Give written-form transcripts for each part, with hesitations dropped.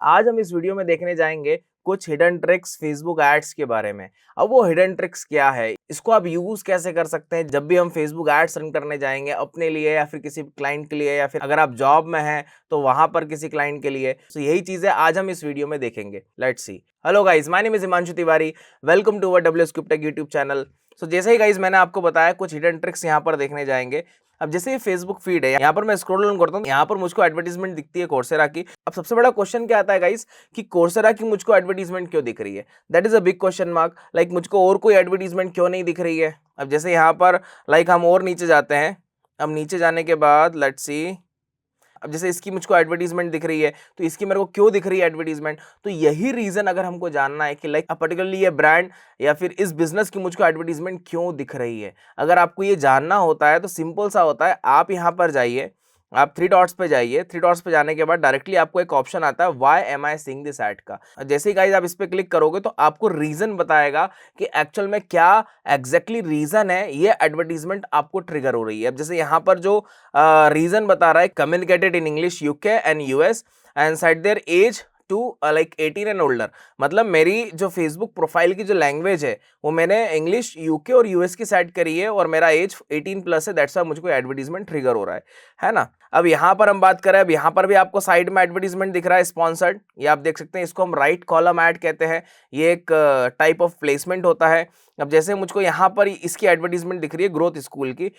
आज हम इस वीडियो में देखने जाएंगे कुछ हिडन ट्रिक्स फेसबुक एड्स के बारे में। अब वो हिडन ट्रिक्स क्या है, इसको आप यूज कैसे कर सकते हैं जब भी हम फेसबुक एड्स रन करने जाएंगे अपने लिए या फिर किसी क्लाइंट के लिए, या फिर अगर आप जॉब में हैं तो वहां पर किसी क्लाइंट के लिए। तो यही चीजें आज हम इस वीडियो में देखेंगे। Let's see. Hello guys, my name is Himanshu Tiwari. Welcome to our WScriptTech YouTube channel. So जैसे ही गाइस मैंने आपको बताया कुछ हिडन ट्रिक्स यहाँ पर देखने जाएंगे। अब जैसे ये फेसबुक फीड है, यहाँ पर मैं स्क्रॉल डाउन करता हूँ, यहाँ पर मुझको एडवर्टीजमेंट दिखती है कोर्सेरा की। अब सबसे बड़ा क्वेश्चन क्या आता है गाइस कि कोर्सेरा की मुझको एडवर्टीजमेंट क्यों दिख रही है। That is a big question mark. Like मुझको और कोई एडवर्टीजमेंट क्यों नहीं दिख रही है। अब जैसे यहाँ पर हम और नीचे जाते हैं। अब नीचे जाने के बाद लेट्स सी। अब जैसे इसकी मुझको एडवर्टीजमेंट दिख रही है, तो इसकी मेरे को क्यों दिख रही है एडवर्टीजमेंट। तो यही रीजन अगर हमको जानना है कि पर्टिकुलरली ये ब्रांड या फिर इस बिजनेस की मुझको एडवर्टीजमेंट क्यों दिख रही है, अगर आपको ये जानना होता है तो सिंपल सा होता है। आप यहाँ पर जाइए, आप थ्री डॉट्स पे जाइए। थ्री डॉट्स पे जाने के बाद डायरेक्टली आपको एक ऑप्शन आता है why am I seeing this ad का। जैसे ही गाइस आप इस पे क्लिक करोगे तो आपको रीजन बताएगा कि एक्चुअल में क्या एग्जैक्टली रीजन है ये एडवर्टीजमेंट आपको ट्रिगर हो रही है। अब जैसे यहाँ पर जो रीजन बता रहा है, communicated in English UK and US and set their age to 18 and older. मतलब मेरी जो फेसबुक प्रोफाइल की जो लैंग्वेज है वो मैंने इंग्लिश यूके और यूएस की सेट करी है और मेरा एज 18+ है। दैट्स व्हाई मुझको एडवर्टीजमेंट ट्रिगर हो रहा है ना। अब यहाँ पर हम बात करें, अब यहाँ पर भी आपको साइड में एडवर्टीजमेंट दिख रहा है स्पॉन्सर्ड, ये आप देख सकते हैं। इसको हम राइट कॉलम ऐड कहते हैं। ये एक टाइप ऑफ प्लेसमेंट होता है। अब जैसे मुझको यहाँ पर इसकी एडवर्टीजमेंट दिख रही है ग्रोथ स्कूल की।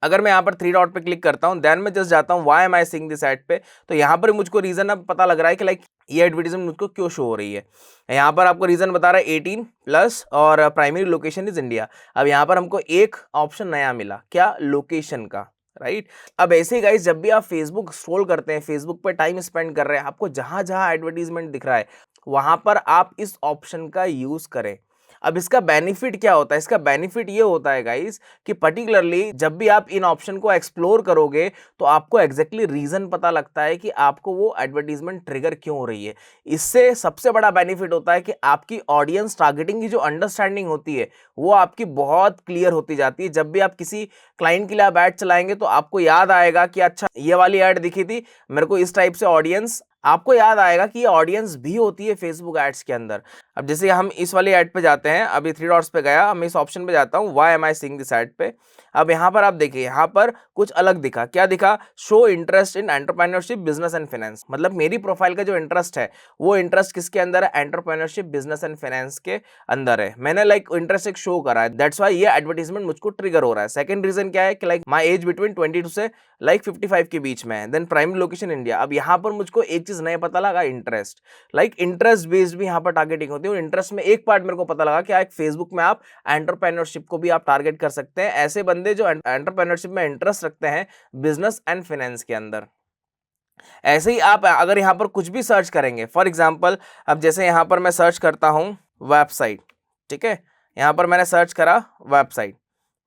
अगर मैं यहाँ पर थ्री डॉट पे क्लिक करता हूँ, देन मैं जस्ट जाता हूँ why am I seeing this ad पे, तो यहाँ पर मुझको रीजन अब पता लग रहा है कि ये एडवर्टीजमेंट मुझको क्यों शो हो रही है। यहाँ पर आपको रीजन बता रहा है 18+ और प्राइमरी लोकेशन इज इंडिया। अब यहाँ पर हमको एक ऑप्शन नया मिला, क्या, लोकेशन का, राइट। अब ऐसे ही गाइस जब भी आप फेसबुक स्क्रॉल करते हैं, फेसबुक पे टाइम स्पेंड कर रहे हैं, आपको जहां जहां एडवर्टीजमेंट दिख रहा है वहां पर आप इस ऑप्शन का यूज करें। अब इसका बेनिफिट क्या होता है, इसका बेनिफिट ये होता है गाइस कि पर्टिकुलरली जब भी आप इन ऑप्शन को एक्सप्लोर करोगे तो आपको एग्जैक्टली रीजन पता लगता है कि आपको वो एडवर्टीजमेंट ट्रिगर क्यों हो रही है। इससे सबसे बड़ा बेनिफिट होता है कि आपकी ऑडियंस टारगेटिंग की जो अंडरस्टैंडिंग होती है वो आपकी बहुत क्लियर होती जाती है। जब भी आप किसी क्लाइंट के लिए आप ऐड चलाएंगे तो आपको याद आएगा कि अच्छा ये वाली ऐड दिखी थी, मेरे को इस टाइप से ऑडियंस, आपको याद आएगा कि ये ऑडियंस भी होती है फेसबुक एड्स के अंदर। अब जैसे हम इस वाली ऐड पे जाते हैं, अभी थ्री डॉट्स पे गया, मैं इस ऑप्शन पे जाता हूँ why am I seeing this ad पे। अब यहाँ पर आप देखिए, यहाँ पर कुछ अलग दिखा, क्या दिखा, show interest in entrepreneurship business and finance. मतलब मेरी प्रोफाइल का जो इंटरेस्ट है वो इंटरेस्ट किसके अंदर है, एंटरप्रेन्योरशिप बिजनेस एंड फाइनेंस के अंदर है। मैंने इंटरेस्ट एक शो करा है, दैट्स व्हाई ये एडवर्टीजमेंट मुझको ट्रिगर हो रहा है। सेकंड रीजन क्या है कि माई एज बिटवीन 22 से 55 के बीच में है, देन प्राइमरी लोकेशन इंडिया। अब यहाँ पर मुझको एक चीज नया पता लगा, इंटरेस्ट। इंटरेस्ट बेस्ड भी यहाँ पर टारगेटिंग होती है। और इंटरेस्ट में एक पार्ट मेरे को पता लगा कि एक फेसबुक में आप एंटरप्रेन्योरशिप को भी आप टारगेट कर सकते हैं, ऐसे बंदे जो एंटरप्रेन्योरशिप में इंटरेस्ट रखते हैं बिजनेस एंड फाइनेंस के अंदर। ऐसे ही आप अगर यहाँ पर कुछ भी सर्च करेंगे, फॉर एग्जाम्पल अब जैसे यहाँ पर मैं सर्च करता हूँ वेबसाइट, ठीक है, यहाँ पर मैंने सर्च करा वेबसाइट,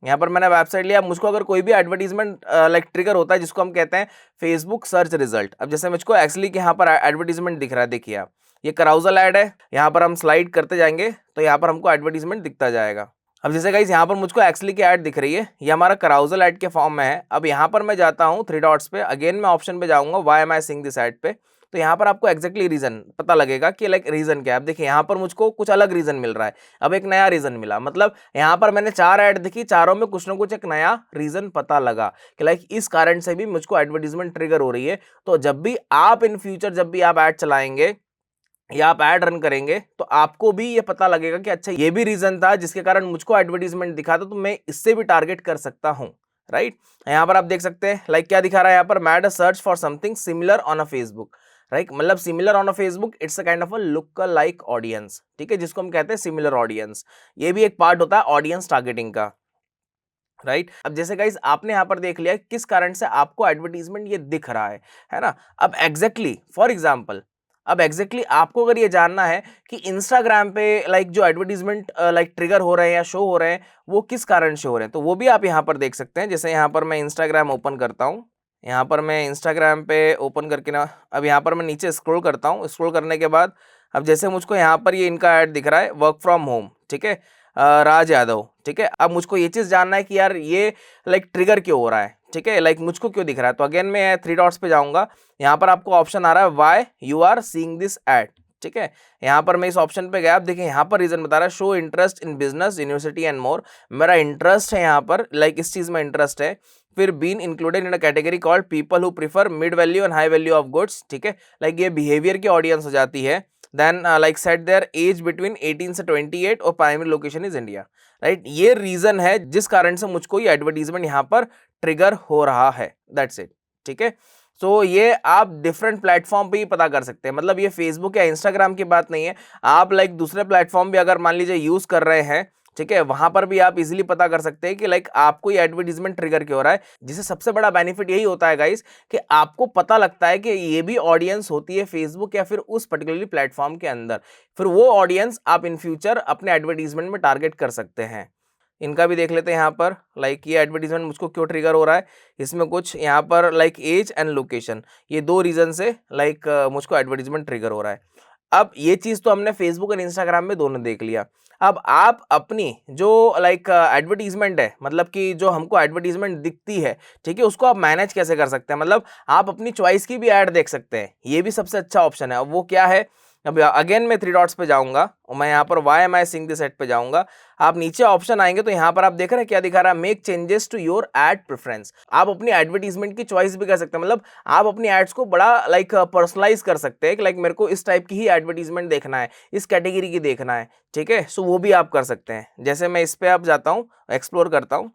यहाँ पर मैंने वेबसाइट लिया। मुझको अगर कोई भी एडवर्टीजमेंट ट्रिगर होता है जिसको हम कहते हैं फेसबुक सर्च रिजल्ट। अब जैसे मुझको एक्चुअली कि यहाँ पर एडवर्टीजमेंट दिख रहा है, देखिए आप, ये कराउजल ऐड है। यहाँ पर हम स्लाइड करते जाएंगे तो यहाँ पर हमको एडवर्टीजमेंट दिखता जाएगा। अब जैसे गाइस यहाँ पर मुझको एक्चुअली की ऐड दिख रही है, ये हमारा कराउजल ऐड के फॉर्म में है। अब यहाँ पर मैं जाता हूँ थ्री डॉट्स पे, अगेन मैं ऑप्शन पे जाऊंगा why am I seeing this add पे। तो यहाँ पर आपको एक्जैक्टली रीजन पता लगेगा कि रीजन क्या है। अब देखिए यहाँ पर मुझको कुछ अलग रीजन मिल रहा है, अब एक नया रीजन मिला। मतलब यहाँ पर मैंने 4 ऐड दिखी, चारों में कुछ ना कुछ एक नया रीजन पता लगा कि इस कारण से भी मुझको एडवर्टीजमेंट ट्रिगर हो रही है। तो जब भी आप इन फ्यूचर जब भी आप ऐड चलाएंगे या आप ऐड रन करेंगे तो आपको भी ये पता लगेगा कि अच्छा ये भी रीजन था जिसके कारण मुझको एडवर्टीजमेंट दिखा था, तो मैं इससे भी टारगेट कर सकता हूं, राइट। यहाँ पर आप देख सकते हैं क्या दिखा रहा है, यहाँ पर made a search for something similar on a Facebook, right. मतलब similar on a Facebook, it's a kind of a look like audience, ठीक है, जिसको हम कहते हैं सिमिलर ऑडियंस। ये भी एक पार्ट होता है ऑडियंस टारगेटिंग का, राइट। अब जैसे गाइस आपने यहाँ पर देख लिया किस कारण से आपको एडवर्टीजमेंट ये दिख रहा है ना। अब एग्जैक्टली फॉर एग्जांपल, अब एग्जैक्टली आपको अगर ये जानना है कि इंस्टाग्राम पे जो एडवर्टीजमेंट ट्रिगर हो रहे हैं या शो हो रहे हैं वो किस कारण से हो रहे हैं, तो वो भी आप यहाँ पर देख सकते हैं। जैसे यहाँ पर मैं इंस्टाग्राम ओपन करता हूँ, यहाँ पर मैं इंस्टाग्राम पे ओपन करके ना, अब यहाँ पर मैं नीचे स्क्रॉल करता हूँ। स्क्रॉल करने के बाद अब जैसे मुझको यहाँ पर ये इनका ऐड दिख रहा है वर्क फ्रॉम होम, ठीक है। राज यादव, ठीक है। अब मुझको ये चीज जानना है कि यार ये लाइक ट्रिगर क्यों हो रहा है, ठीक है, लाइक मुझको क्यों दिख रहा है। तो अगेन मैं 3 डॉट्स पे जाऊंगा, यहाँ पर आपको ऑप्शन आ रहा है why you are seeing this ad, ठीक है। यहाँ पर मैं इस ऑप्शन पे गया, आप देखिए यहाँ पर रीजन बता रहा है show interest in business university and more. मेरा इंटरेस्ट है यहाँ पर, लाइक इस चीज में इंटरेस्ट है। फिर been included in a category called people who prefer mid value and high value of goods, ठीक है, लाइक ये बिहेवियर की ऑडियंस हो जाती है। Then like set their age between 18 से 28 और primary location is India, right. ये रीजन है जिस कारण से मुझको ये एडवर्टीजमेंट यहाँ पर ट्रिगर हो रहा है, दैट्स इट, ठीक है। तो ये आप डिफरेंट प्लेटफॉर्म पे ही पता कर सकते हैं, मतलब ये फेसबुक या इंस्टाग्राम की बात नहीं है। आप लाइक दूसरे प्लेटफॉर्म भी अगर मान लीजिए यूज कर रहे हैं, ठीक है, वहां पर भी आप इजीली पता कर सकते हैं कि लाइक आपको ये एडवर्टीजमेंट ट्रिगर क्यों हो रहा है। जिससे सबसे बड़ा बेनिफिट यही होता है गाइस कि आपको पता लगता है कि ये भी ऑडियंस होती है फेसबुक या फिर उस पर्टिकुलरली प्लेटफॉर्म के अंदर। फिर वो ऑडियंस आप इन फ्यूचर अपने एडवर्टीजमेंट में टारगेट कर सकते हैं। इनका भी देख लेते हैं यहाँ पर, लाइक ये एडवर्टीजमेंट मुझको क्यों ट्रिगर हो रहा है। इसमें कुछ यहाँ पर लाइक एज एंड लोकेशन, ये 2 रीजन से लाइक मुझको एडवर्टीजमेंट ट्रिगर हो रहा है। अब ये चीज तो हमने फेसबुक और इंस्टाग्राम में दोनों देख लिया। अब आप अपनी जो लाइक एडवर्टीजमेंट है, मतलब कि जो हमको एडवर्टीजमेंट दिखती है, ठीक है, उसको आप मैनेज कैसे कर सकते हैं, मतलब आप अपनी चॉइस की भी ऐड देख सकते हैं। ये भी सबसे अच्छा ऑप्शन है। अब वो क्या है, अब अगेन मैं 3 डॉट्स पे जाऊंगा और मैं यहाँ पर why am I seeing this ad पे जाऊंगा। आप नीचे ऑप्शन आएंगे तो यहाँ पर आप देख रहे हैं क्या दिखा रहा है, make changes to your ad preference. आप अपनी एडवर्टीजमेंट की चॉइस भी कर सकते हैं, मतलब आप अपनी एड्स को बड़ा लाइक पर्सनलाइज कर सकते हैं कि लाइक मेरे को इस टाइप की ही एडवर्टीजमेंट देखना है, इस कैटेगरी की देखना है, ठीक है। सो वो भी आप कर सकते हैं। जैसे मैं इस पे आप जाता हूँ, एक्सप्लोर करता हूँ।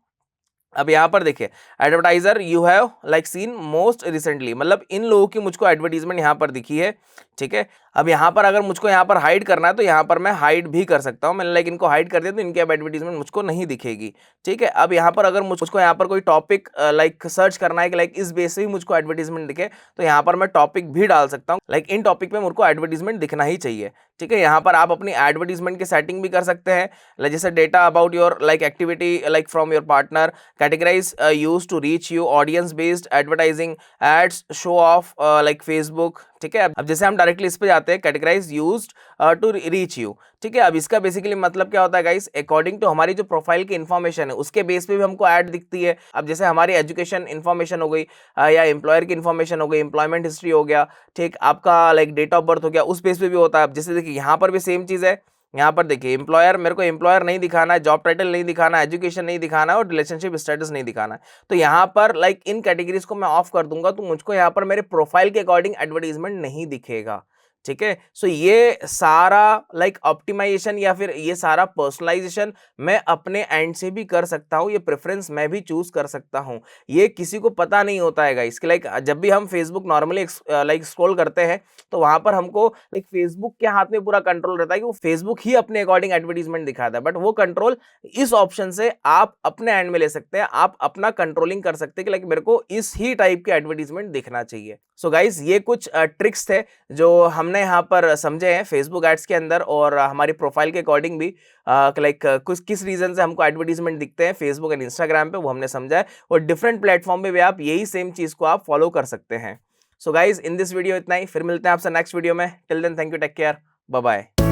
अब यहाँ पर देखिए advertiser you have like scene most recently, मतलब इन लोगों की मुझको एडवर्टीजमेंट यहाँ पर दिखी है, ठीक है। अब यहाँ पर अगर मुझको यहाँ पर हाइड करना है तो यहाँ पर मैं हाइड भी कर सकता हूँ। मैंने लाइक इनको हाइड कर दिया तो इनकी अब एडवर्टीजमेंट मुझको नहीं दिखेगी, ठीक है। अब यहाँ पर अगर मुझको यहाँ पर कोई टॉपिक लाइक सर्च करना है कि लाइक इस बेस से भी मुझको एडवर्टीजमेंट दिखे, तो यहाँ पर मैं टॉपिक भी डाल सकता हूँ, लाइक इन टॉपिक पे मुझको एडवर्टीजमेंट दिखना ही चाहिए, ठीक है। यहाँ पर आप अपनी एडवर्टीजमेंट की सेटिंग भी कर सकते हैं, जैसे data about your like activity like from your partner, categorize use to reach you, audience based advertising, ads, show of like Facebook, ठीक है। अब जैसे हम डायरेक्टली इस पे जाते हैं, categorize used to reach you, ठीक है। अब इसका बेसिकली मतलब क्या होता है गाइस, अकॉर्डिंग टू हमारी जो प्रोफाइल की इन्फॉर्मेशन है उसके बेस पे भी हमको ऐड दिखती है। अब जैसे हमारी एजुकेशन इन्फॉर्मेशन हो गई या एम्प्लॉयर की इन्फॉर्मेशन हो गई, एम्प्लॉयमेंट हिस्ट्री हो गया, ठीक, आपका लाइक डेट ऑफ बर्थ हो गया, उस बेस पे भी होता है। अब जैसे देखिए यहाँ पर भी सेम चीज है, यहाँ पर देखिए एम्प्लॉयर, मेरे को एम्प्लॉयर नहीं दिखाना है, जॉब टाइटल नहीं दिखाना है, एजुकेशन नहीं दिखाना है और रिलेशनशिप स्टेटस नहीं दिखाना है। तो यहाँ पर लाइक इन कैटेगरीज को मैं ऑफ कर दूंगा तो मुझको यहाँ पर मेरे प्रोफाइल के अकॉर्डिंग एडवर्टीजमेंट नहीं दिखेगा, ठीक है। सो ये सारा लाइक ऑप्टिमाइजेशन या फिर ये सारा पर्सनलाइजेशन मैं अपने एंड से भी कर सकता हूँ, ये प्रेफरेंस मैं भी चूज कर सकता हूँ। ये किसी को पता नहीं होता है गाइस, लाइक जब भी हम फेसबुक नॉर्मली लाइक स्क्रॉल करते हैं तो वहां पर हमको लाइक फेसबुक के हाथ में पूरा कंट्रोल रहता है कि वो फेसबुक ही अपने अकॉर्डिंग एडवर्टीजमेंट दिखाता है, बट वो कंट्रोल इस ऑप्शन से आप अपने एंड में ले सकते हैं। आप अपना कंट्रोलिंग कर सकते हैं कि लाइक मेरे को इस ही टाइप के एडवर्टीजमेंट दिखना चाहिए। सो गाइस ये कुछ ट्रिक्स थे जो हमने यहाँ पर समझे हैं फेसबुक एड्स के अंदर, और हमारी प्रोफाइल के अकॉर्डिंग भी लाइक कुछ किस रीजन से हमको एडवर्टीजमेंट दिखते हैं फेसबुक एंड इंस्टाग्राम पे, वो हमने समझा है। और डिफरेंट प्लेटफॉर्म पे भी आप यही सेम चीज को आप फॉलो कर सकते हैं। So guys in this video इतना ही, फिर मिलते हैं आपसे नेक्स्ट वीडियो में। Till then thank you, take care, bye bye.